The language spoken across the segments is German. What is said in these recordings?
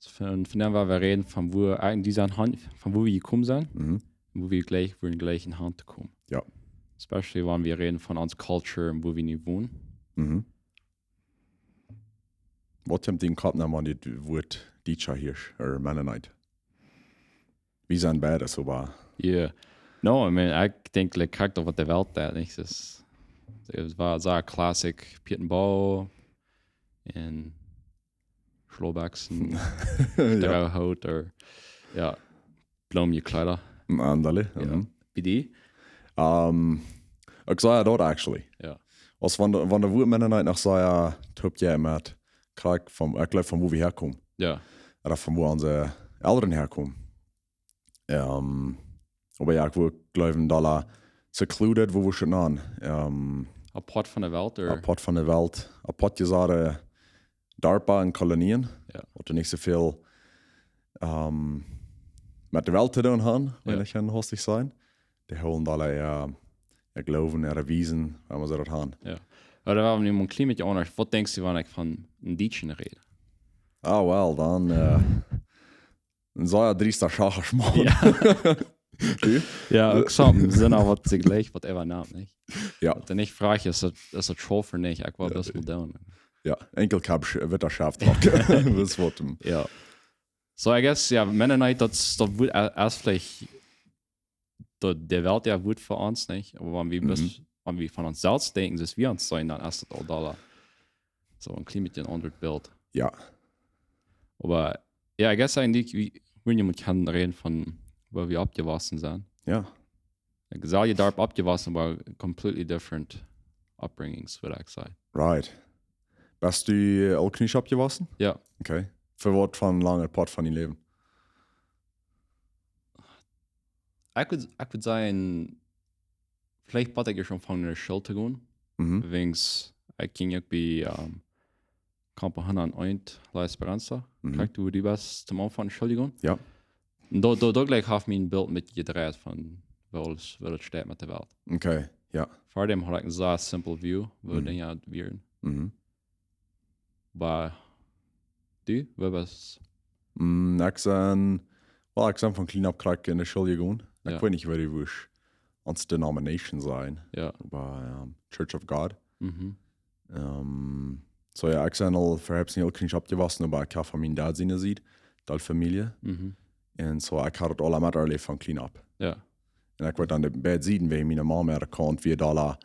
Von dem, wir reden, von wo eigentlich von wo wir gekommen sind, wo wir gleich in Hand kommen. Ja. Especially, wenn wir reden von uns Culture und wo wir nicht wohnen. Wat hem den Kap man dit woord Dietscher Hirsch oder Mennonite? Wie zijn beide so war? Yeah. No, I mean, ich denke, like, kijkt auf der Welt da, nicht? Es war so ein Klassik, Pittenbau in Schlobachsen, der Haut oder, ja, blauwe Kleider. Andale. Ja. Wie die? Ik zei ja dat actually. Ja. Als van de woord Mennonite nog zei ja, top jij met krijg van, ik geloof van hoe we herkomen. Ja. Oder von wo unsere Eltern herkommen. Aber ja, ich würde glauben, da secluded, wo wir schon an. Apart von der Welt, oder? Apart von der Welt. Apart gesagt, DARPA in Kolonien. Ja. Oder nicht so viel mit der Welt zu tun haben, wenn ich ein hostig sein. Die holen da glauben, erwiesen, wenn wir so das haben. Ja. Aber da war mir ein klein bisschen anders. Was denkst du, wenn ich von einem Deutschen rede? Ah, well, dann sei ja driester Schacher schmarrn. Ja. Ja, auch so im Sinne, was sie gleich, was er nahm, nicht? Ja. Und dann ich frage, ist das Troll nicht? Ich war das mal down. Ja, Enkelkap wird er schafft. Das Wort. Ja. So, I guess, ja, Mennonite, das wird erst vielleicht der Welt ja gut für uns, nicht? Aber wenn wir von uns selbst denken, dass wir uns sein, dann ist das auch da. So ein klein bisschen ein anderes Bild. Ja. Aber ja, I guess eigentlich, wie jemand kann reden von, wo wir abgewachsen sind. Ja. Ich sage, da abgewachsen, aber completely different upbringings, würde ich sagen. Right. Bist du auch Knie abgewaschen? Ja. Okay. Für was von langer Part von deinem Leben? Ich würde sagen, vielleicht hatte ich schon von der Schule zu gehen. Wegen ich ging irgendwie Campo Hanna und La Esperanza. Vielleicht du die was zum Anfang der Schule gehen. Ja. Und da gleich habe ich mir ein Bild mit gedreht von, wo es steht mit der Welt. Okay, ja. Vor dem habe ich eine sehr simple View, wo den ja wären. Aber du, wo was? Ich bin von klein ab gleich in der Schule gegangen. Ich Ja. weiß nicht, wo ich ans Denomination sein. Ja. Aber Church of God. Mhm. So ja, ich bin al verhebs nicht Knie abgewaschen, aber ich habe von meinem Dad seine Seite, der Familie. Mhm. Und so ich habe das alle mit erlebt von klein ab. Ja. Und ich werd dann bij zien, wie meine Mama erkannt, wie da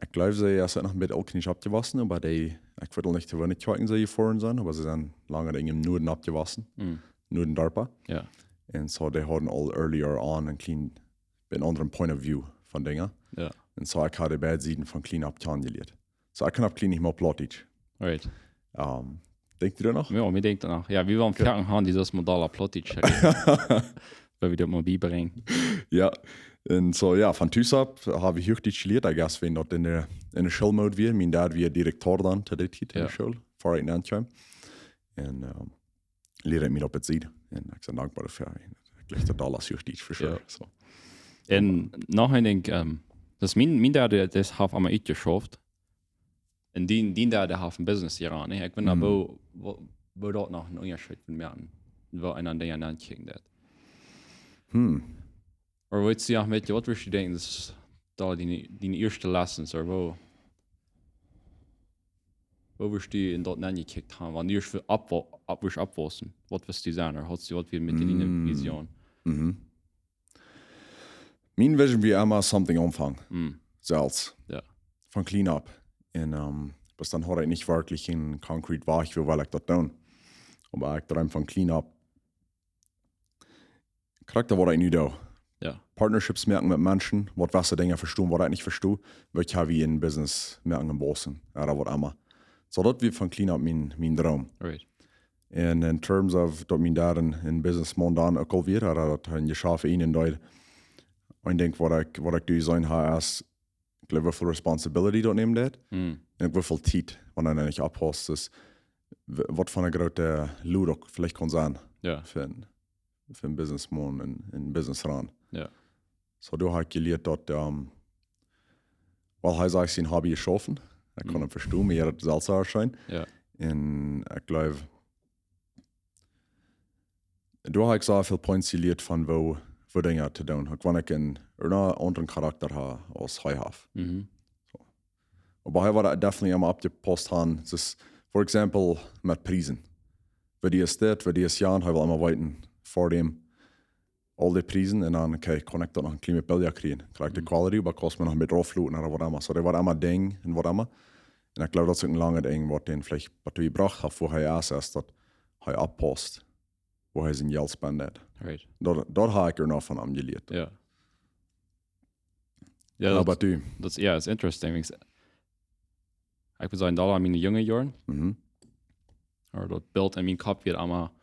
ich glaube, sie ist noch mit auch nicht abgewaschen, aber ich würde nicht zu wenig checken, sie vorhin sind, aber sie sind lange in dem Norden abgewaschen, Norden DARPA. Ja. Und so, die hatten all earlier on ein anderen Point of View von Dingen. Ja. Und so, ich hatte bei Sieden von klein ab angelegt. So, ich kann ab klein nicht mehr plottig. Right. Denkt ihr da noch? Ja, mir denkt danach. Ja, wie wir am Fernsehen haben, dieses Modell Plottic. Weil wir das mal beibringen. Ja. Und so, ja, von Tüß ab habe ich richtig gelernt. Ich guess, wenn dort in der Schulmode wir. Mein Dad war Direktor dann zu der Zeit in der Schule. Vor ich nanntje. Und lehre mir op het zien. En ik ben dankbaar dafür. Ik leg dat alles justitie voor sure. Ja. So. En nachher denk das mein Dad, das hat einmal ich geschafft. Und die Dad, der hat ein Business hier an. Ich bin aber wo dort noch ein Unterschied von mir an. Wo einer der anderen kriegen das. Oder willst du ja mit, was würdest du denken, dass da die erste Lessons, oder wo wirst du in dort angekickt haben? Wenn du erst abwaschen, was wirst du sagen? Oder hast du was mit deiner Vision? Mein Vision wie immer something anfangen. Selbst. Ja. Von clean up. Und bis dann hat ich nicht wirklich in Concrete war, ich will ich das tun. Aber ich träume von clean up. Charakter war ich nie da. Ja. Partnerships merken mit Menschen, was Dinge verstehen, was ich nicht verstehe, weil ich habe wie in Business merken im Bossen, oder was immer. So, das wird von clean up mein Traum. Right. Und in terms of, dass mein Dad in Business momentan auch wird, oder das ein Geschäft ihnen dort, ich denke, was ich durch sein habe, ist, ich glaube, wie viel Responsibility dort nehmen das. Und wie viel Zeit, wenn er nicht abhast, ist, was von der großen Ludok vielleicht kann sein. Ja. Für ein Businessman in Business ran. Ja. So, du hast gelernt, dass, weil er sagt, sein Hobby ist schaffen. Ich kann ihn verstehen, mir hat das selbst erscheinen. Ja. Und ich glaube, Du hast so viel Points geleerd van wo Dinge te doen. Ik wanneer ik een andere karakter ha als hij heeft. Maar hij was definitely allemaal op de post han. Dus, voor example, met prijzen. Waar die is dit, waar die is Jan, hij wil allemaal weten voor hem. Al die prijzen en dan kon ik dat nog een klein beetje krijgen. Krijg de quality, maar kost me nog een beetje afvloten naar wat allemaal. So, dat was allemaal ding en wat allemaal. En ik geloof dat is ook een lange ding, wat den vielleicht wat hij gebracht heeft voor hij is dat hij oppost, waar hij zijn geld spendeert. Right. Dat heb ik er nog van hem geleerd. Ja. Ja, Ja, dat u. that's it's interesting. Ik wil zeggen, dat in mijn jonge jaren, or dat beeld in mijn kop weer allemaal,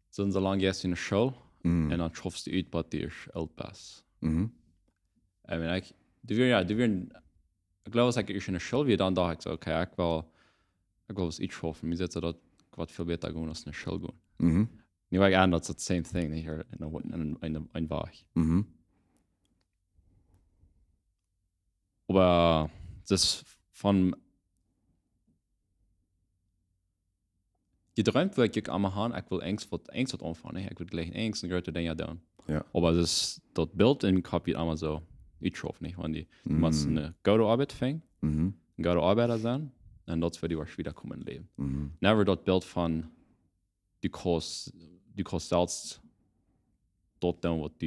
zijn zo lang eerst in de show, en dan schofst je uit wat die is oud pas. I mean, ik geloof dat ik in de show weer dan dacht ik zo, oké, ik wil eens iets schoffen. Mir zit dat ik wat veel beter gaan als in de show gaan. Nu ik aan dat is het same thing hier in een Waag. Aber das von gedrömt wird ich am Han, ich will Angst wat anfangen, ich will gleich Angst und gehört Dinge down. Ja. Aber das dort Bild in Kopf wird einmal so ich schaff nicht, wenn die machst eine gute Arbeit fängt, ein guter Arbeiter sein, dann dort wird die was wieder kommen leben. Never dort Bild von die kost selbst dort down wat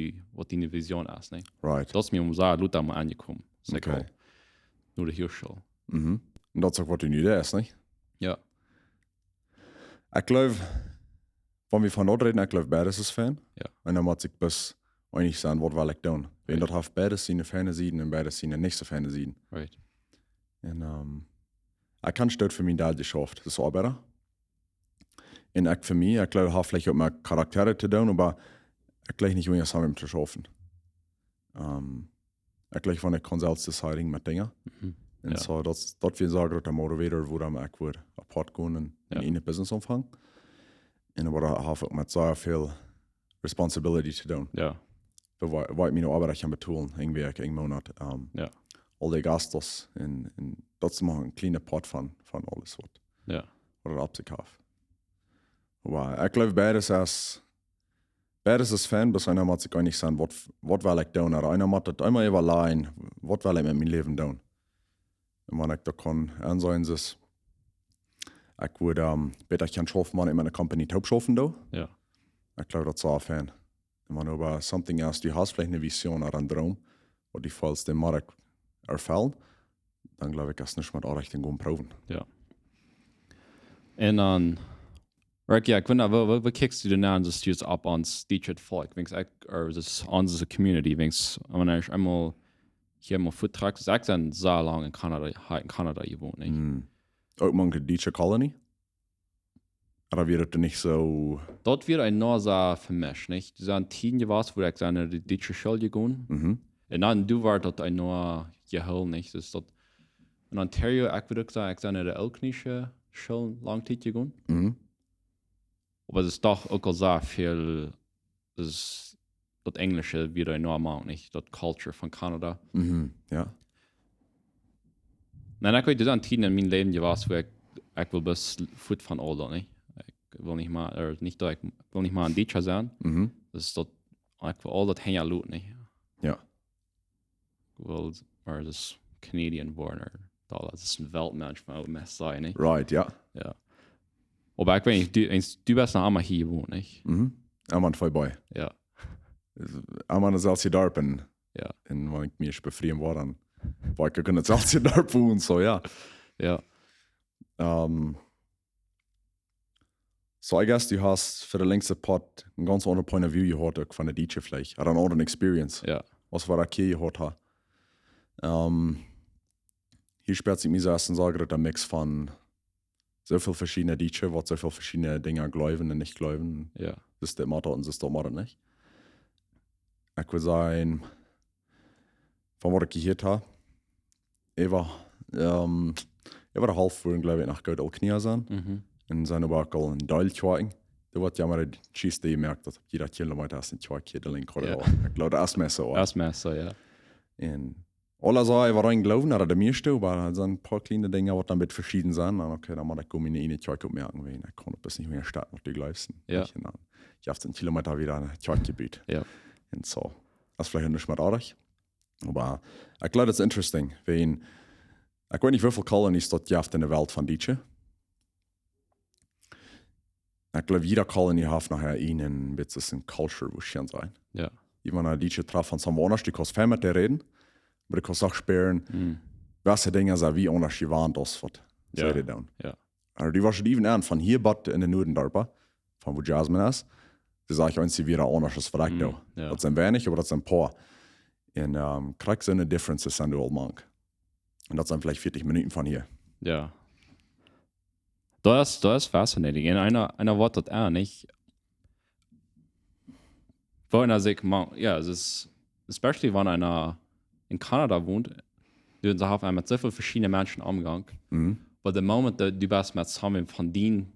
die Vision ist, ne? Right. Das ist mir sagen, Luther mal angekommen. Okay. Nur de Hirschel. En dat is ook wat u nu is, niet? Ja. Ik geloof, van wie van reden, ik geloof beide is fan. Ja. En dan moet ik best einig zijn, wat wil ik doen. Wenn dat heeft beide zijn fijne zijden en beide zijn niet zo fijne zijden. Right. En ik kan stout voor mijn dad geschafft, dat is arbeiter. En ik voor mij, ik geloof, heeft vielleicht ook mijn karakteren te doen, maar ik geloof niet hoe je samen te schaffen. Ik geloof van ik kan zelfs deciding met dingen. En zo, dat wil zeggen dat de motivator wordt om ik weer apart gaan en in een business omvang. En dan heb ik met zo veel responsibility te doen. Ja. Wat ik mijn arbeid kan betoelen, een week, een maand. Al die gastos. En dat is maar een kleine pot van alles wat er op zich heeft. Maar ik geloof beides is fan, bis einer moet ik einig zijn, wat wil ik doen? Er einer moet het eenmaal even lijnen, wat wil ik met mijn leven doen? En wanneer ik dat kan aanzien, is, ik wil beter gaan schaffen, wanneer ik met een company top schaffen doe. Ja. Ik geloof dat zo fan. En wanneer over something else, die hast vielleicht een vision oder een droom, wat die volgens de markt erfüllen, dan geloof ik dat niet met aanrichting gaan proeven. Ja. En dan, Rick, ja, ik vind wat kickst du denn an, das steht ab ans Dietrich Volk, wenn's das unsere Community, wenn's ich einmal hier mal Foodtrucks, das ist dann so lange in Kanada gewohnt, nicht? Ook manche Dietrich Colony? Oder wird das nicht so? Dort wird ein nur so vermischt, nicht? Du sagst, 10 Jahre wo ich seine Dietrich Schule gegangen. Und dann du war dort ein nur Gehöl, nicht? Das ist dort in Ontario, ich würde sagen, ich seine der Elknische Schule lang Zeit gegangen. Aber es ist doch auch so viel, das Englische wieder normal, nicht? Das Culture von Kanada. Ja. Nein, ich würde sagen, in meinem Leben gewesen, wo ich will bis Food von Older, nicht? Ich will nicht mal, ich will nicht mal ein Teacher sein. Das ist dort, ich will all das hängen lassen, nicht? Ja. Ich will, das ist Canadian born, das ist ein Weltmensch, man muss sein, nicht? Right, ja. Ja. Aber ich weiß nicht, du bist noch einmal hier gewohnt, nicht? Einmal vorbei. Ja. Einmal ist als je daar ben. Ja. En wanneer ik meer bevriend word, dan waar ik het als je daar woont, zo ja. Ja. So I guess du hast für den längsten Part einen ganz anderen Point of View gehört, auch von der DJ vielleicht. Oder eine andere Experience. Ja. Was war da hier gehört hat. Hier sperrt sich mir so erst und sage, dass der Mix von so viel verschiedene DJ, was so viele verschiedene Dinge glauben und nicht glauben. Ja. Das ist der Motto und das ist der Motto nicht. Ich würde sagen, von was ich gehört habe, ich war der half glaube ich, nach Goud-Alknia sein. En zijn ook al een duiltje. Dat wordt jammer dat je gemerkt dat je dat kilometer is een tje de link hoor. Ik geloof dat is meestal. Dat is meestal, ja. En alle zei we erin geloven dat de meeste, maar er zijn een paar kleine dingen wat dan met verschieden zijn. En oké, dan moet ik komen in een tje opmerken, ik kon het best niet meer starten, wat die geloofsten. Ja. je 18 Kilometer wieder ein Tjagdgebiet. Ja. Und so. Das ist vielleicht nicht mehr dadurch. Aber ich glaube, das ist interessant. Ich weiß nicht, wie viele Colonies dort gibt in der Welt von Dietsche. Ich glaube, jeder Colony hat nachher ein bisschen Culture, wo ich schon sein. Ja. Wenn er Dietsche traf von so anders, die kannst viel mit dir reden, aber du kannst auch spüren, welche Dinge sind wie anders die waren, das, was Ja. sie tun. Ja. Also die war schon even an, von hier bis in den Norden darüber, von wo Jasmine ist, die sage ich uns, sie wieder anders als vielleicht auch. Ja. Das sind wenig, aber das sind ein paar. Und kriegst du eine Differences an der Old Monk. Und das sind vielleicht 40 Minuten von hier. Ja. Das ist fascinating. In einer Wort das auch nicht. Wenn er sich, ja, es ist, especially wenn einer in Kanada wohnt, du hast mit so vielen verschiedenen Menschen Umgang. Aber der Moment, du bist mit zusammen von denen,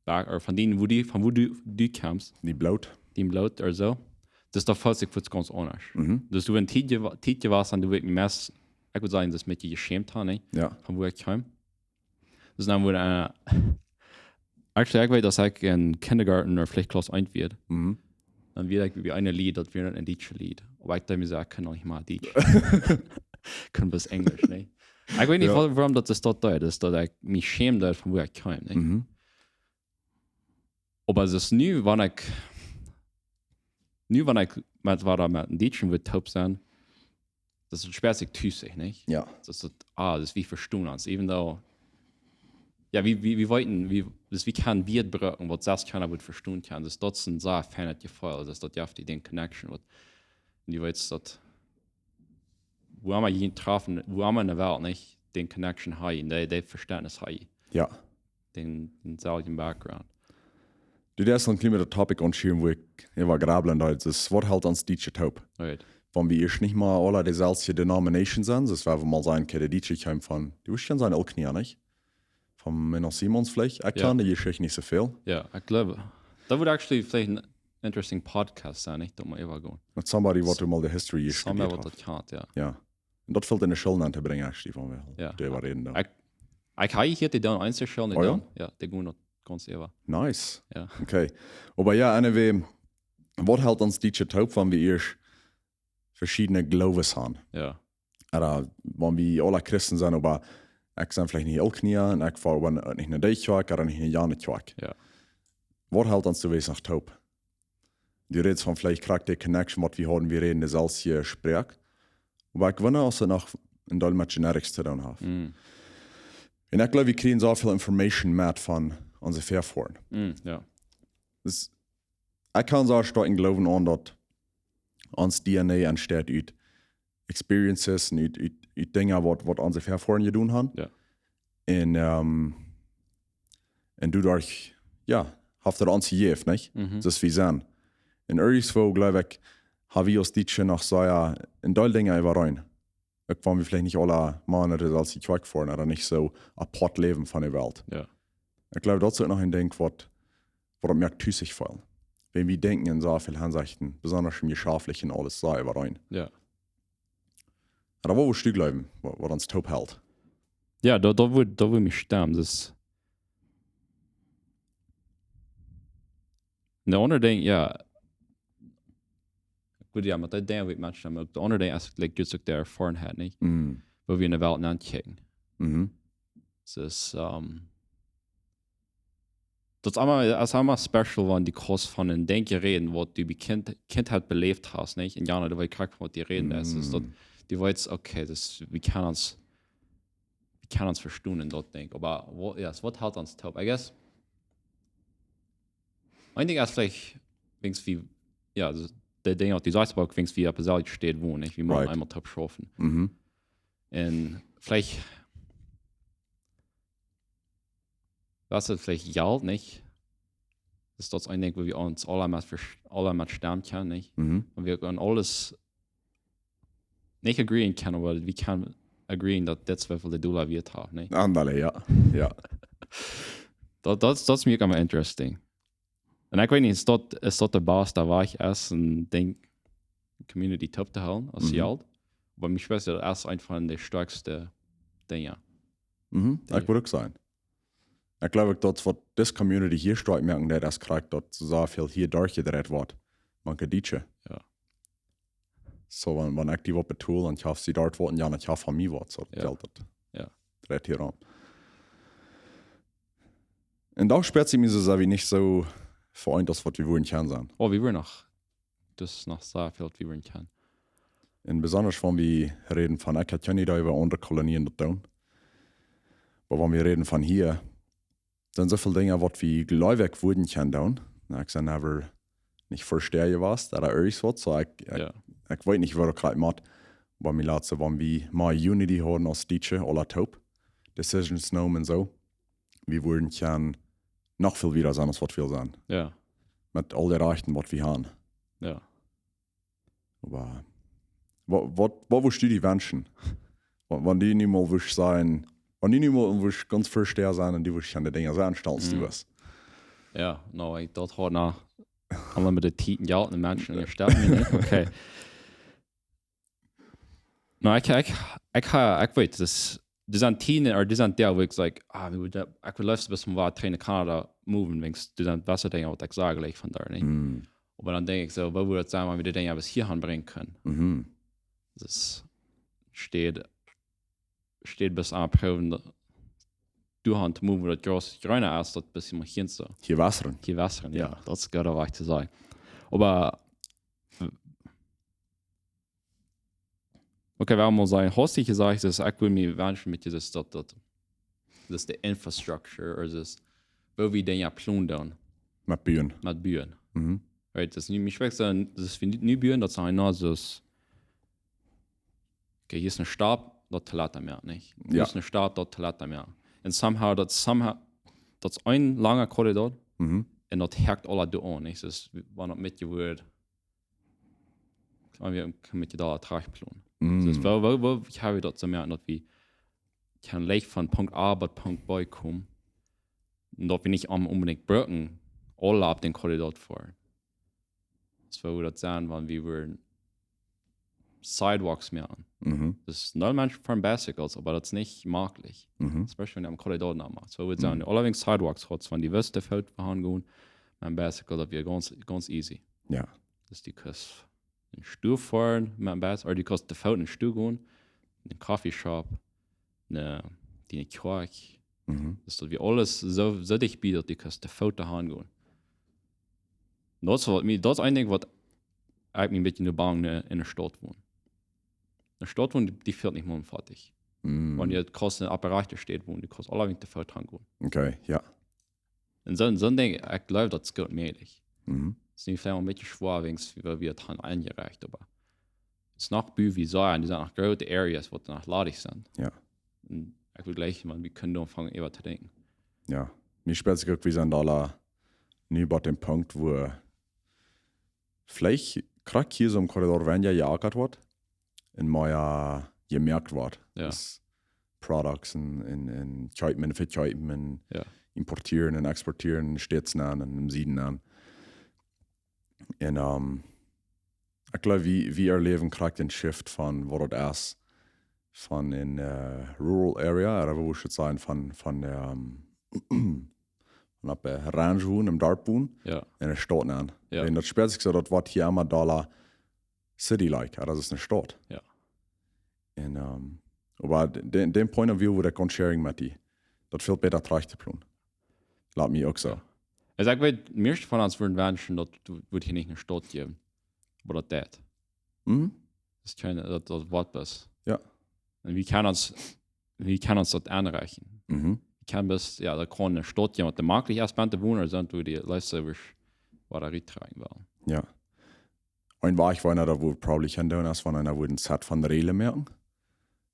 oder von denen, von wo du kommst, Die Blut. die Blut oder so, das ist doch voll sich ganz anders. Dus du, wenn Tietje warst, dann du wirklich mehr, ich würde sagen, das mit dir geschämt haben, nicht? Ja. Von wo ich komme. Dus dann wurde actually, ich weiß, dass ich in Kindergarten oder vielleicht Klasse 1 wird. Dann wird ich wie eine Lied, das wird ein deutsches Lied. Aber ich denke mir so, ich kann noch nicht mal Deutsch. Kann bis Englisch, ne? Ich weiß nicht, warum das dort da ist, dass ich mich schäme, von wo ich komme, ne? Aber es ist nu, wenn ich mit einem Deutschen wird taub sein, das ist schwer sich tüßig, nicht? Ja. Das ist wie verstehen uns, even though, ja, wie kann wir brücken, was das keiner gut verstehen kann, das dort sind so fein Gefühl, dass dort ja die den Connection wird. Und die weiß dort, wo haben wir jeden treffen, wo haben wir in der Welt, nicht? Den Connection haben, den Verständnis haben, Ja. den selben Background. Du darfst ein bisschen mit der Topic anschauen, wo ich war grabeln, das Wort hält uns Dietsche taub. Right. Wenn wir nicht mal alle dieselbe Denomination sind, das wäre mal sein, der Dietsche kommt von, du wirst schon sein Elknier, nicht? Von Männer Simons vielleicht. Ich kann die Geschichte nicht so viel. Ja, ich glaube. Das würde actually vielleicht ein interesting Podcast sein, nicht? Da mal übergehen. Mit somebody, was du mal die History Sommer studiert wird hast. das kann, ja. Ja. Und das fällt in der Schule an zu bringen, actually, von wir Ja. darüber reden. Da. Ich habe hier die dann einzustellen, Oh ja? Ja, die gehen noch ganz eher. Nice. Ja. Okay. Aber ja, anyway, was hält uns Dietsche taub, wenn wir erst verschiedene Glaubens haben? Ja. Oder wenn wir alle Christen sind, aber ich bin vielleicht nicht Elknier, und ich fahre nicht eine Deichwag oder nicht eine Janetwag. Ja. Was hält uns zu wesen nach taub? Du redest von vielleicht kriegt die Connection, was wir haben, wir reden das als hier Sprech. Aber ich gewinne, als noch in Deutschland mit Genetics zu tun haben. Und ich glaube, wir kriegen so viel Information mit von unseren Vorfahren. Ja. Ich kann so stark glauben an, dass uns DNA entsteht aus Experiences und aus Dingen, was unsere Vorfahren getan haben. Ja. Und dadurch, ja, hat uns gegeben, nicht? Das ist wie sein. In irgendwo, glaube ich, haben wir uns Dietsche noch so ja, in Teil Dinge über rein. Ich waren wir vielleicht nicht alle Männer als die Zweig fahren oder nicht so apart leben von der Welt. Ja. Ich glaube, das ist noch ein Ding, was mir tüßig fällt. Wenn wir denken in so vielen Hinsichten, besonders im Geschäftlichen alles so über rein. Ja. Aber wo willst du glauben, was uns taub hält? Ja, da würde mich stimmen. Das der andere Ding, ja. Gut, ja, maar dat denk ik manchmal ook. De andere ding is like just ook der Erfarenheit, nicht? Wo wir in der Welt ankicken. Es ist, das ist einmal special, wenn die Kurs von den Denken reden, wo du die Kindheit belebt hast, nicht? In Jana, du weißt gerade, was die reden, das ist dort, die weißt, okay, wir können uns verstehen in dort Ding. Aber, was hält uns taub? I guess, ein Ding ist vielleicht, wie, ja, der Ding auf die Salzburg, wie er persönlich steht, wo, nicht? Wie man einmal taub schaffen. Und vielleicht, was ist vielleicht Geld, nicht? Das ist das ein Ding, wo wir uns alle mit stemmen können, nicht? Und wir können alles nicht agreeen können, aber wir können agreeen, dass das wie viel der Dollar wird haben, nicht? Andale, ja. Ja. Das ist mir immer interesting. Und ich weiß nicht, ist dort der Bass, da war ich erst ein Ding, Community top zu halten, als Geld. Aber mich weiß, das ist einfach der stärkste Dinge. Ich würde auch sagen. Ich glaube, dat wat dis community hier streit merken, der das kriegt, dat so viel hier durchgedreht wird. Man kann ditche. Ja. So, wenn ich die wat betool und ich habe sie dort worden, ja, ich habe von mir was, so Ja. gilt das. Ja. Dreht hier an. Und da sperrt sie mir so wie nicht so vereint, das was wir wollen sein. Oh, wie wir noch. Das noch so viel, wie wir können. Und besonders, wenn wir reden von, ich hätte ja nicht über andere Kolonien dort tun. Aber wenn wir reden von hier, sind so viele Dinge, was wir gläubig wurden können. Ich sage aber nicht verstehe was, da ist was. So, ich weiß nicht, was ich gerade mache. Aber wir lassen, wenn wir mal Unity haben als Teacher, alle top, Decisions nehmen und so, wir würden können noch viel wieder sein, als was wir sein. Ja. Mit all den Rechten, was wir haben. Ja. Aber was willst du die wünschen? Wenn die nicht mal willst sein, wenn die nicht mal willst ganz verstehen sein und die willst an die Dinge sein, stellst du was. Ja, no, ich dort hat nach einmal mit den Titen gelten Menschen und sterben mich nicht. Okay. No, ich weiß, das sind Tinen oder das sind der, wo ich sage, ich will läufst bis zum war Trainer Kanada moven, wenn du dann besser Dinge, was ich sage, gleich von da, nicht? Aber dann denke ich so, wo würde es sein, wenn wir die Dinge bis hier anbringen können? Das steht bis an Proben, du hast moven, das große Grüne ist, das bis immer hier so. Hier wassern. Hier wassern, ja. Das geht auch zu sagen. Aber okay, wenn man sagen, hast du gesagt, dass ich will mir wünschen mit dieses, das ist die Infrastructure, oder das, wo wir den ja plundern. Mit Bühnen. Mit Bühnen. Right, das ist nicht, mich wechseln, das ist nicht Bühnen, das ist nur so, okay, hier ist ein Stab, dort Toilette mehr, nicht? Hier ist ein Stab, dort Toilette mehr. Und somehow, das ist ein langer Korridor, und dort hakt alle da an, nicht? Das ist, wenn das mitgewürzt, wir können mit da Tragplan. Das wo ich habe dort so merken, dass wir kann leicht von Punkt A bis Punkt B kommen. Und dort wir nicht unbedingt brücken, alle ab den Korridor vor. Das würde das sein, wenn wir Sidewalks merken. Das ist nur Menschen von Bicycles, aber das ist nicht möglich. Especially wenn du am Korridor nachmachst. So würde sagen, allerdings Sidewalks hat, wenn die Wüste fällt, verhandeln, mein Bicycle, das wäre ganz easy. Ja. Das ist die Küste. Einen Stuhl fahren mit dem Bus, oder die kannst auf einen Stuhl gehen, in einen Coffeeshop, die Quark. Das ist wie alles so dicht bietet, die kannst auf Foto gehen. Das ist ein Ding, was ich mir ein bisschen in der Stadt wohne. In der Stadt wohne, die fährt nicht mal fertig. Wenn die kannst in der Apparate steht, wohnen, die kannst alle mit der Foto gehen. Okay, ja. Und so ein Ding, ich glaube, das geht möglich. Das ist nicht vielleicht ein bisschen schwer, wie wir das eingereicht, aber es ist noch wie sagen, die sind noch große Areas, die noch ladig sind. Ja. Und ich will gleich, wir können anfangen, über zu denken. Ja. Mir spielt sich wie sind alle nie bei dem Punkt, wo vielleicht gerade hier so im Korridor, wenn ja geärgert wird, und mal ja gemerkt wird, dass Products in Chaipen, für Chaipen, importieren und exportieren, stets an und im Süden an. Und ich glaube, wir erleben gerade den Shift von, wo das ist, von in Rural Area, oder wo ich jetzt sagen, von der Range wohnen, im Dorf wohnen, in der Stadt an. Ja. Und das spielt sich so, das wird hier immer Dollar City-like, das ist eine Stadt. Ja. Und, aber den Point of View, wo der Sharing mit die, das viel besser trägt zu planen. Lass mich auch so. Ja. Also ich weiß, mir von uns würden wünschen, dass du hier nicht eine Stadt geben. Aber das. Das ist keine, das Wort ist. Ja. Und wie kann uns das anreichen? Wir können bis, da kann eine Stadt geben, die mag nicht erst bei den Wohnern sind, wo die Leute was da reintragen wollen. Ja. Ein war ich war einer, da wo probably kennen, als von einer, wo ein Set von Regeln merken.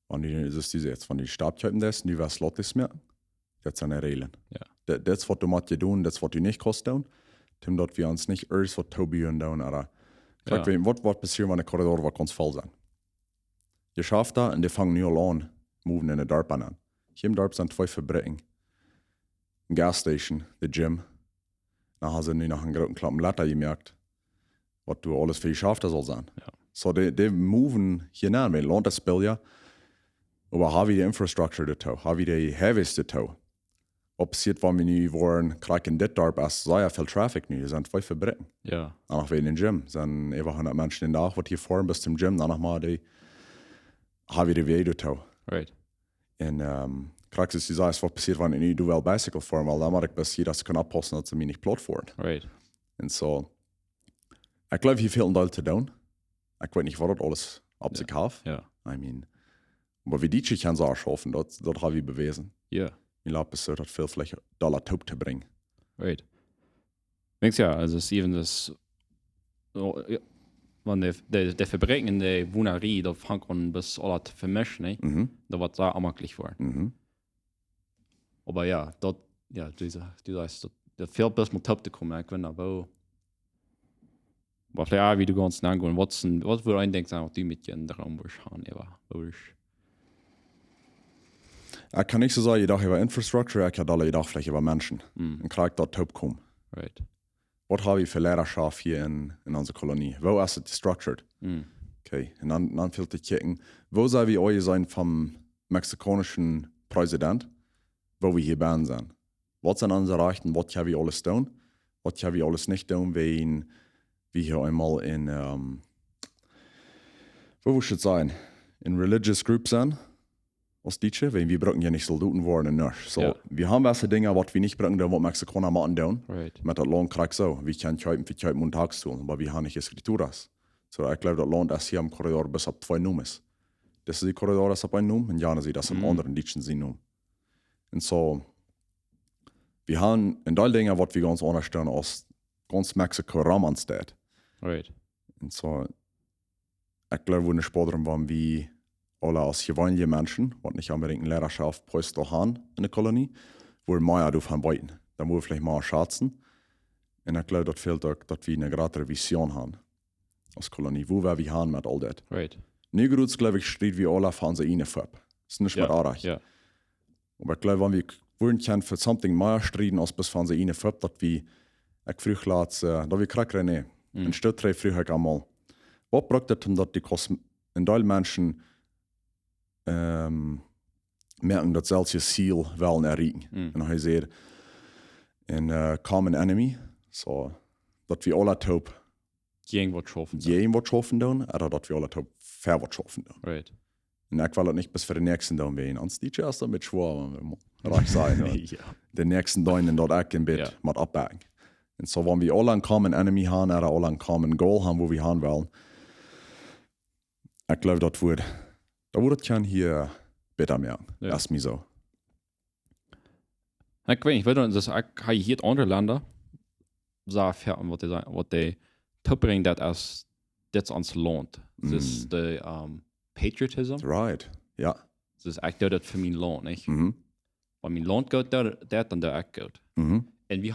Und das ist diese jetzt von den Stabtypen, das, die was Lottes merken. Das sind Regeln. Ja. Das, was du mit dir tun, das, was du nicht kostet, Tim, dort wir uns nicht alles, was Tobi und tun, oder was passiert, wenn der Korridor war ganz voll sein. Die schafft da und die fangen nur an, moven in der Dorf an. Hier im Dorf sind 2 Fabriken. Eine Gasstation, the Gym. Dann haben sie noch einen großen Klappen Latte gemerkt, was du alles für die Schafter soll sein. Ja. So, die moven hier nach, weil lohnt das Spiel ja. Aber haben wir die Infrastruktur dazu, haben wir die Heavies dazu. was passiert, wenn wir nu wollen, kriegen das dort erst sehr viel Traffic nu, sind 2 Fabriken. Ja, Danach in den Gym, sind über 100 Menschen in der Tag, was hier fahren bis zum Gym, danach mal die, haben wir die Video tau. right. En krijg je zoiets wat passiert wanneer nu doe wel bicycle vorm, wel dan moet ik best hier dat ze kunnen oppassen dat ze mij niet plot wordt. Right. En zo, ik geloof hier veel deel te doen. Ik weet niet wat dat alles op zich heeft. Ja. I mean, maar wie die gaan zo schaffen, dat hebben we bewezen. Ja. Ik laat het zo dat veel vielleicht dollar top te brengen. Right. Denkst ja, also es ist even das, wenn der Verbrechen in der Wunerie, da fängt man bis alles vermischen, ne? Da wird da amaglich vor. Aber ja, dort, ja, du sagst, der fehlt bis mit top zu kommen, ich finde, aber vielleicht auch, wie du ganz angehen, was würde ein Denken sein, was du mit dir in der Raum wahrscheinlich, Ich kann nicht so sagen, jedoch über Infrastructure, ich kann alle jedoch vielleicht über Menschen. Und krijg dort top kommen. Right. Was haben wir für Lehrerschaft hier in unserer Kolonie? Wo ist es structured? Okay, und dann fehlt die Kicken. Wo soll wir euch sein vom mexikanischen Präsident, wo wir hier bei sind? Was sind unsere Rechten? Was können wir alles tun? Was können wir alles nicht tun, wenn wir hier einmal in, wo muss ich sein? In religious groups sind? Als Deutsche, weil wir brauchen ja nicht Soldaten worden und nicht. So, Ja. wir haben welche Dinge, was wir nicht brauchen, was Mexikaner machen tun. Right. Met dat land krijg zo. We kunnen kijken moet taakstoel, maar we hebben niet escrituras. So, ik geloof dat land is hier am corridor bis op 2 nummers. Dus die corridor is op 1 noem, en ja, zie dat op andere Dietschen zien noem. En zo, we hebben een deel dingen wat we ganz ondersteunen als ganz Mexico Raman staat. Right. En zo, ik geloof we een spoderen van wie alle als gewone mensen, wat niet unbedingt een Lehrerschaft post haben in de kolonie, wo meer doen van buiten. Dan moeten we vielleicht mal schatzen. En ik geloof dat veel ook dat we een grotere visie hebben als kolonie. Wo wir gaan met al dat. Right. Nu groot geloof ik strijd we alle van zijn ene fab. Dat is niet meer aardig. Ja. Maar ik geloof dat we willen kunnen voor something meer strijden als bis van zijn ene fab, dat we, ik vroeg laat, dat we krijgen nee. En stel drie vroeg ik allemaal. Wat braucht het omdat die een deel mensen merken dat zelfs je ziel wel erreichen. En dan zegt een common enemy, so dat we alle top Gegen was schaffen. jeden wat schaffen doen, oder dat we alle top fair wat schaffen doen. Right. En ik wil dat niet bis voor de nächsten doen ween. Ans die is dan met schwaar, we reich zijn. Ja. De nächsten doen en dat ik een beetje met opbacken. En so wenn wir alle een common enemy hebben, oder alle een common goal hebben, wo we gaan willen, ik geloof dat wordt het kan hier beter merken. Ja. Dat is mij zo. Ik weet niet, dus ik ga hier in andere landen zo ver wat de toebrengen dat als dit ons loont. Dus de patriotism. Right, ja. Dus ik doe dat voor mijn loon, niet? Mhm. Wenn mein Loon geht, dat dan doe ik goed. Mhm. En we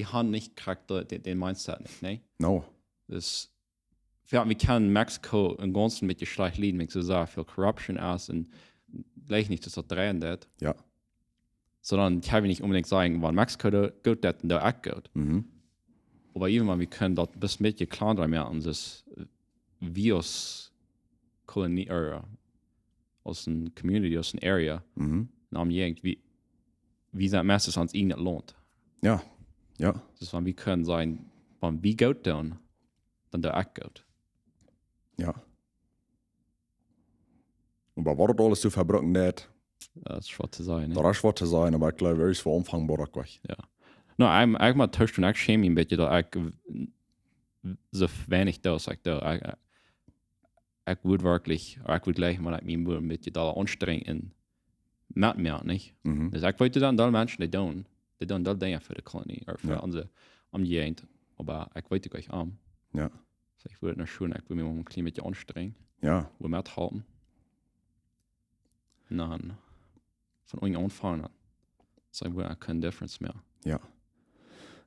haben nicht Charakter, den Mindset nicht, ne? No. Dus wir können Mexiko im Ganzen mit schlecht liegen, wenn so sehr viel Corruption ist und gleich nicht das drehen das. Ja. Sondern ich habe nicht unbedingt sagen, wenn Mexiko da gut das und da auch gut. Mhm. Aber irgendwann wir können dort bis mit die kleiner merken, dass wir aus Kolonie oder aus einer Community, aus einer Area, nahm irgendwie wie sein Messer uns ihnen nicht lohnt. Ja. Ja. Dus wenn wir können sagen, wenn wir gut tun, dann da auch gut. Ja. Aber was das alles zu verbrechen hat, Das ist schwer zu sagen. Ne? da ist was zu sein, aber ich glaube, er ist für umfangbar. Ja. No, ich mal täuscht und ich schäme mich ein bisschen, dass ich so wenig da sage. Ich würde wirklich, ich würde gleich mal mich ein bisschen da anstrengen mit mir, nicht? Also ich wollte dann Menschen, die tun da Dinge für die Kolonie oder für unsere Umgegend, aber ich wollte gleich arm. Ja. Also ich würde schon, ich würde mich mal ein bisschen anstrengen, Ja. wo wir halten. Nein, von euch anfangen, so würde ich keine Differenz mehr. Ja.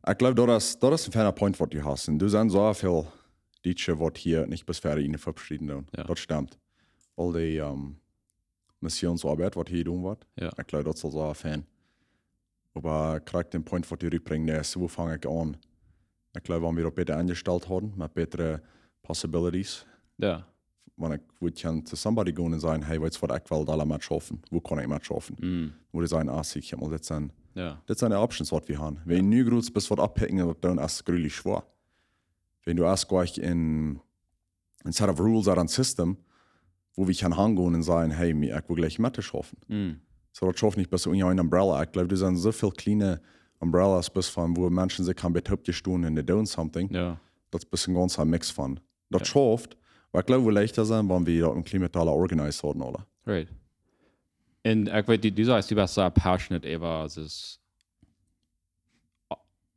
Ich glaube, das ist ein feiner Point, was du hast. Und du sind so viel Deutsche, die hier nicht bis fertig in verabschieden tun. Ja. Das stimmt. All die Missionsarbeit, was hier tun wird. Ja. Ich glaube, das ist so ein Fan. Aber ich kriege den Point, was du rückbringst, der ist, wo fange ich an? Ich glaube, wenn wir das besser eingestellt haben, mit besseren Possibilities, Ja. wenn ich würde zu somebody gehen und sagen, hey, weißt du, was ich will da mit schaffen? Wo kann ich mit schaffen? Wo die sagen, ich mal, das sind eine Options, was wir haben. Wenn du nicht bis was abhängen, dann ist es gründlich schwer. Wenn du erst gleich in set of rules oder ein System, wo wir kann hingehen und sagen, hey, ich will gleich mit schaffen. So, das schafft nicht bis irgendwie ein Umbrella. Ich glaube, das sind so viele kleine Umbrellas, bis von, wo Menschen sich haben beteiligt und they doing something. Ja. Das ist ein ganzer Mix von. Das schafft, weil ich glaube, wo leichter sein, wenn wir im Klimataler organisiert worden, oder? Right. Und ich weiß, du sagst, du bist sehr passionate über das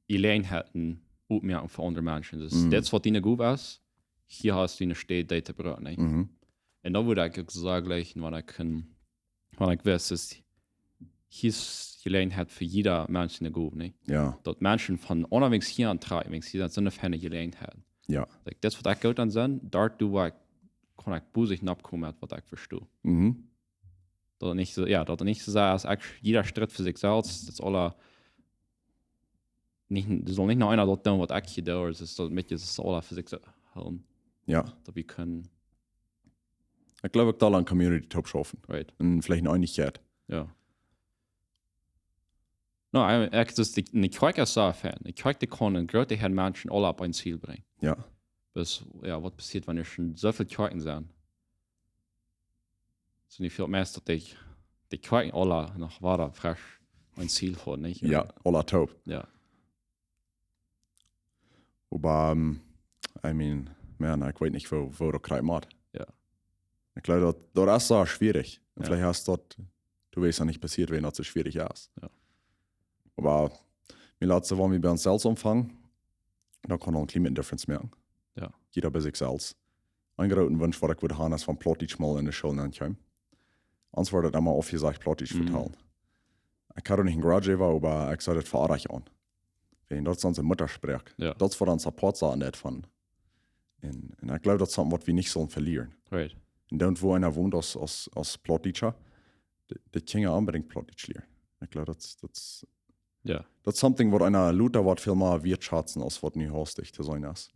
Gelegenheiten aufmerken für andere Menschen. Das, was dir gut ist, hier hast du eine Städte, die du brauchst. Und da würde ich sagen, wenn ich weiß, dass hier ist Gelegenheit für jeder Mensch eine gut. Ja. Dass Menschen von unterwegs hier antreiben, hier sind so eine feine Gelegenheit. Ja. Like, das, was ich gut an sein, dort kann ich busig abkommen, was ich verstehe. Dat nicht so, ja, dat er nicht so sagen, als jeder Schritt für sich selbst, das soll nicht nur einer dort tun, was ich hier tue, es ist mit das alle für sich haben. Ja. Dass wir können. Ich glaube, ich da an Community top schaffen. Right. Und vielleicht eine Einigkeit. Ja. No, ich kriege es so Fan. Ich kriege die können große Menschen alle auf ein Ziel bringen. Ja. Was passiert, wenn ich schon so viel Kirchen sind? So nicht viel mehr, dass die Kirchen alle noch weiter frisch ein Ziel haben, nicht? Ja, alle top. Ja. Aber, ich weiß nicht, wo du kriegst Mord. Ja. Ich glaube, das ist so schwierig. Und vielleicht hast du du weißt ja nicht passiert, wenn das so schwierig ist. Ja. Aber wir lassen, wenn wir bei uns selbst anfangen, dann kann man eine Climate Difference merken. Ja. Jeder bei sich selbst. Ein großer Wunsch, was ich würde haben, ist von Plottage mal in der Schule ankommen. Uns wurde das immer oft gesagt, Plottage verteilen. Ich hatte nicht ein Garage, aber ich sage das für Arach an. Wenn das unsere Muttersprache. Ja. Das war dann Support sagen davon. Und ich glaube, das ist was wir nicht sollen verlieren. Right. Und dort, wo einer wohnt als Plotteacher, das kann ja unbedingt Plottage lernen. Ich glaube, das ist something, was einer Luther wird viel mehr wertschätzen, als was nicht hostig zu sein ist.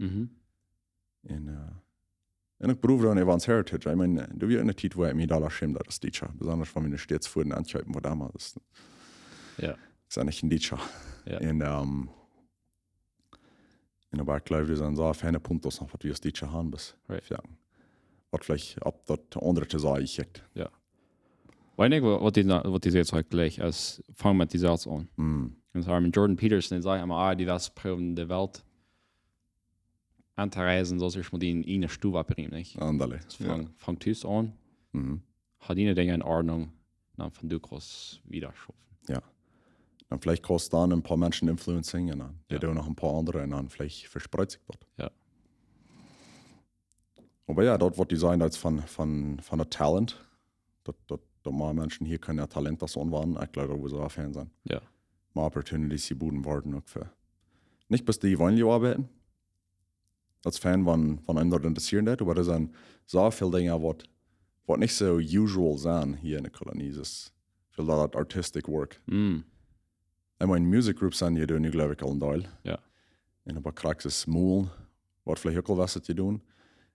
Und ich berufe dann über das Heritage. Ich meine, du wirst in der Zeit, wo ich mich da schäme, das Teacher. Besonders, wenn wir stets vor den Anschreiben, wo damals ist. Ja. Ist ja nicht ein Teacher. Ja. Und aber ich glaube, wir sind so feine Punkte, was wir als Teacher haben, bis. Right. Ja. Was vielleicht ab das andere zu sagen, ich hätte. Ja. Weil ich was die jetzt halt gleich als fangen mit dieser Satz an. Und Armin Jordan Peterson sagt immer, die das Proben der Welt anzureisen, soll sich mal die in eine Stufe abbringen, nicht? Andale. Fangt Tüß an, hat die Dinge in Ordnung, dann von du groß wieder schaffen. Ja. Dann vielleicht kostet dann ein paar Menschen influencing und dann ja. Noch ein paar andere und dann vielleicht verspreut sich das. Ja. Aber ja, dort wird Design als von der Talent. Dort mal Menschen hier können ja Talent das anwenden. Ich glaube, da muss auch Fan sein. Ja. Mal Opportunities, die boten worden auch für. Nicht bis die wollen ja arbeiten. Als Fan, wenn einen dort interessieren hat, aber das sind so viele Dinge, was nicht so usual sind hier in der Kolonie. Das ist viel artistic work. Ich meine, Music Groups sind hier tun, glaube ich, allen Teil. Ja. Und aber Cracks ist Mool, was vielleicht auch was zu tun.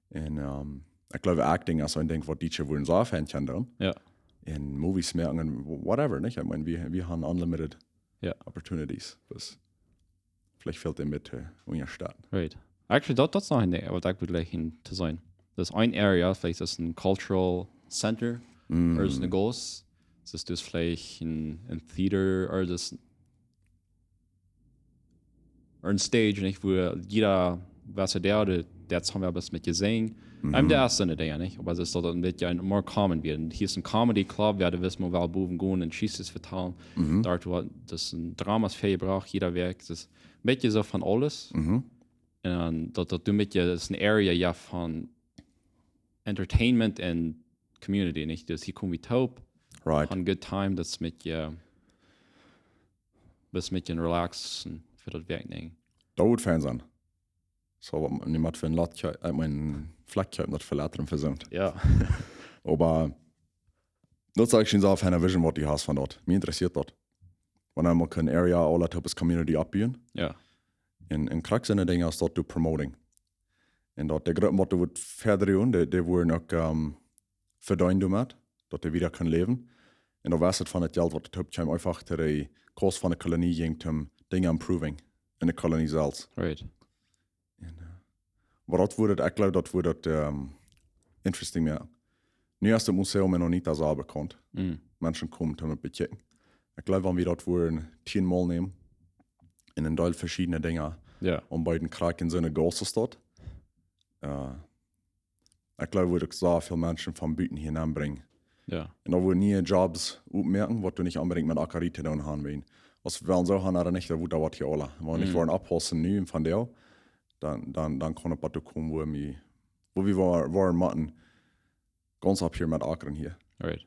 Und ich glaube, Acting ist ein Ding, was die wollen so Fan können. Ja. In Movies mehr und whatever, nicht? Ich meine, wir haben unlimited opportunities. Das vielleicht fehlt dem mit unserer Stadt. Right. Actually, das noch eine, aber da würde gleich hin zu sein. Das ist ein Area, vielleicht ist das ein Cultural Center, oder ist eine groß. Das ist vielleicht ein Theater, oder das ein Stage, nicht, wo jeder, was der haben wir etwas mit gesehen. Der erste eine Idee, nicht? Aber es ist dort ein bisschen mehr common werden. Hier ist ein Comedy Club, wir wissen, wo wir Buben gehen und Schießes verteilen. Dort, wo das ein Dramas für braucht, jeder Werk. Das ist ein bisschen so von alles. Und dort du mit das ist eine Area ja von Entertainment und Community, nicht? Das hier kommen wir taub. Right. Haben good time, das mit relaxen für das Werk, nicht? Da wird Fan sein. So, niemand für ein Latte, Fleck das verlassen versucht. Ja. Aber das sage ich schon so auf einer Vision, was die hast von dort. Mir interessiert das. Wenn einmal kein Area alle Types Community abbieten. Ja. In Krux sind Dinge, als dort du promoting. En dat de grote wat wordt verder doen, die worden ook verdiend met, dat die wieder kan leven. En dan was het van het geld wat het hebt, einfach de kost van de kolonie ging om dingen improving in de kolonie zelf. Right. Maar dat wordt het, ik geloof dat wordt het interesting meer. Nu is het museum nog niet als al bekend. Mensen komen om het bekijken. Ik geloof dat we dat worden 10 Mal nemen. In een deel verschillende dingen. Ja. Om bij den Kraken in een große stad. Ik geloof dat ik zoveel mensen van buiten hier aanbreng. Ja. En dan worden nieuwe jobs opmerken, wat we niet unbedingt met Akari te doen gaan. Als we wel zo gaan naar de nicht, dan wordt dat wat je alle. Maar niet worden ophossen nu van deel, dan kan het wat komen wo we waren matten, ganz op hier met Akeren hier. Right.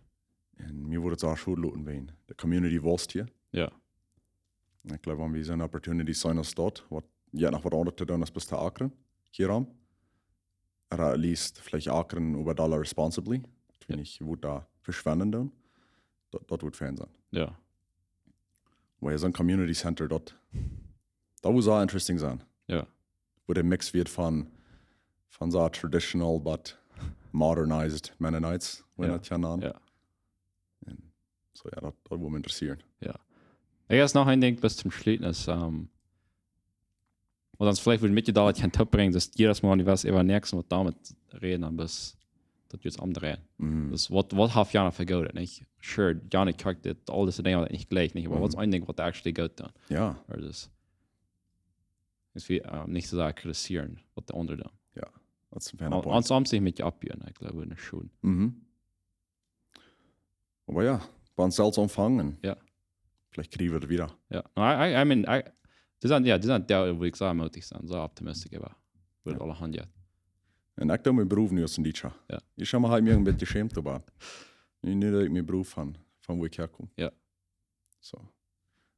En mir wordt het zo goed loten ween. De community was hier. Ja. Ik geloof dat we zo'n opportunity zijn als dat, wat je nog wat anders te doen als bis te Akeren, hierom. At least vielleicht Akeren über Dollar responsibly. Wenn ich würde da verschwenden doen, dat wordt fijn zijn. Ja. Maar zo'n community center, dat moet zo interesting zijn. Ja. Wo der Mix wird von so traditional but modernized Mennonites, wenn Ja. das ja nan. Ja. So ja, dat würde mich interessieren. Ja. Ich habe noch ein Ding bis zum Schluss. Und dann vielleicht würde ich mit dir da kein Tipp bringen, dass jedes Mal die was über nächstes und damit reden, dann bis das jetzt umdrehen. Das was hat Jana vergodet, nicht? Sure, Jana kriegt das alles Dinge nicht gleich, nicht? Aber was ein Ding, was actually gut dann? Ja. Or das ist wie nicht so sagen kritisieren, was der andere dann. Ja, das ist ein feiner Und Punkt. sonst sich mit dir abhören, ich glaube, das schon. Aber ja, bei uns selbst anfangen. Ja. Vielleicht kriegen wir das wieder. Ja. I mean, die sind der, wo ich sagen, mutig sein, so optimistisch, aber wird alle Hand jetzt. En ik doe mijn beroep nu als een liedje. Ja. Je zou me halt mir een beetje geschämt aber nu dat ik mijn beroep van waar ik herkom. Ja. So.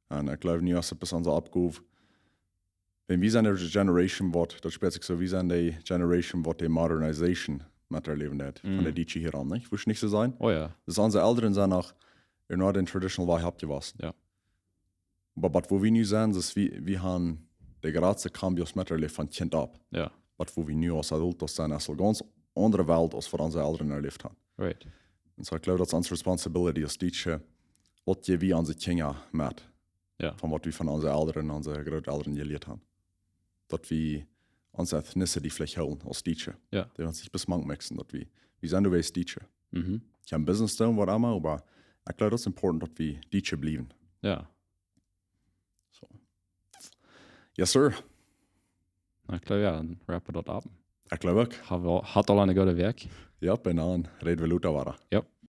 En ik geloof nu als het besonders opgehoven. Wenn wir sind der Generation, wat, dat speelt zich so, wir sind die Generation, wat die Modernization met haar leven hat, von der DJ hier an, nicht? Wüsste nicht so sein. Oh ja. Das unsere Eltern sind noch, ihr noch den traditional Weg habt gewesen. Ja. Aber wo wir nu sind, ist wir haben die große Cambios mit haar von Kind ab. Ja. Aber wo wir nu als Adultos sind, ist eine ganz andere Welt, als wir unsere Eltern erlebt haben. Right. Und so ich glaube, das ist unsere Responsibility als DJ, was wir unsere Kinder mit. Ja. Von was wir von unseren Eltern, unseren Großeltern gelernt haben. Dat we onze ethnicity vielleicht houden als DJ. Ja. Die uns nicht bis mank mixen, dat we zijn nu wees DJ. Mhm. Ich habe Business doen, wat allemaal, aber ich glaube, das ist important, dat we DJ blijven. Ja. So. Yes, sir. Ich glaube, ja, dann rappen wir dort ab. Ich glaube auch. Hat alle eine gute Werk. Ja, ben aan. Reden we Luta waren. Ja.